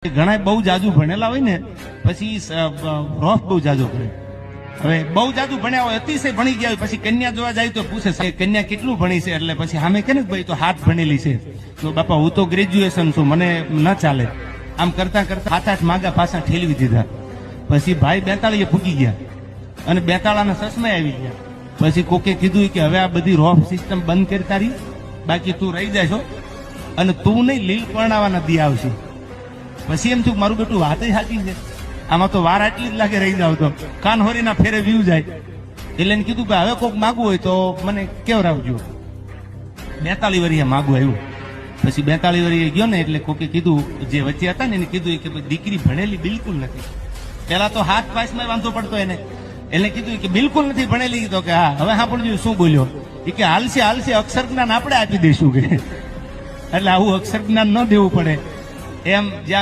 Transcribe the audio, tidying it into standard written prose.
ઘણા બહુ જાજુ ભણેલા હોય ને પછી રોફ બહુ જાજો ભણે. હવે બહુ જાજુ ભણ્યા હોય, અતિશય ભણી ગયા હોય, પછી કન્યા જોવા જાય તો પૂછે સાહેબ કન્યા કેટલું ભણી છે, એટલે પછી સામે કે ને ભાઈ તો 7 ભણેલી છે. તો બાપા હું તો ગ્રેજ્યુએશન છું, મને ન ચાલે. આમ કરતા કરતા 7-8 માગા પાછા ઠેલવી દીધા. પછી ભાઈ 42 ફૂકી ગયા અને 42ના સસમાં આવી ગયા. પછી કોકે કીધું કે હવે આ બધી રોફ સિસ્ટમ બંધ કરી તારી, બાકી તું રહી જાય છો અને તું નહીં લીલ પરણાવાના દી આવશે. પછી એમ થયું મારું બેટું વાત સાચી છે, આમાં તો વાર આટલી જ લાગે રહી જાવ તો કાનહોરીના ફેરે વ્યૂ જાય. એટલે એને કીધું કે હવે કોઈક માગવું હોય તો મને કેવરાવજો. 42 વર્ષે માગવું આવ્યું. પછી 42 વર્ષે ગયો ને એટલે કોકે કીધું, જે વચ્ચે હતા ને એને કીધું કે દીકરી ભણેલી બિલકુલ નથી. પેલા તો 7 પાસમાં વાંધો પડતો એને કીધું કે બિલકુલ નથી ભણેલી. તો કે હા હવે સાંભળજો શું બોલ્યો એ કે હાલશે હાલશે અક્ષર જ્ઞાન આપણે આપી દઈશું કે એટલે આવું અક્ષર જ્ઞાન ન દેવું પડે એમ. જ્યાં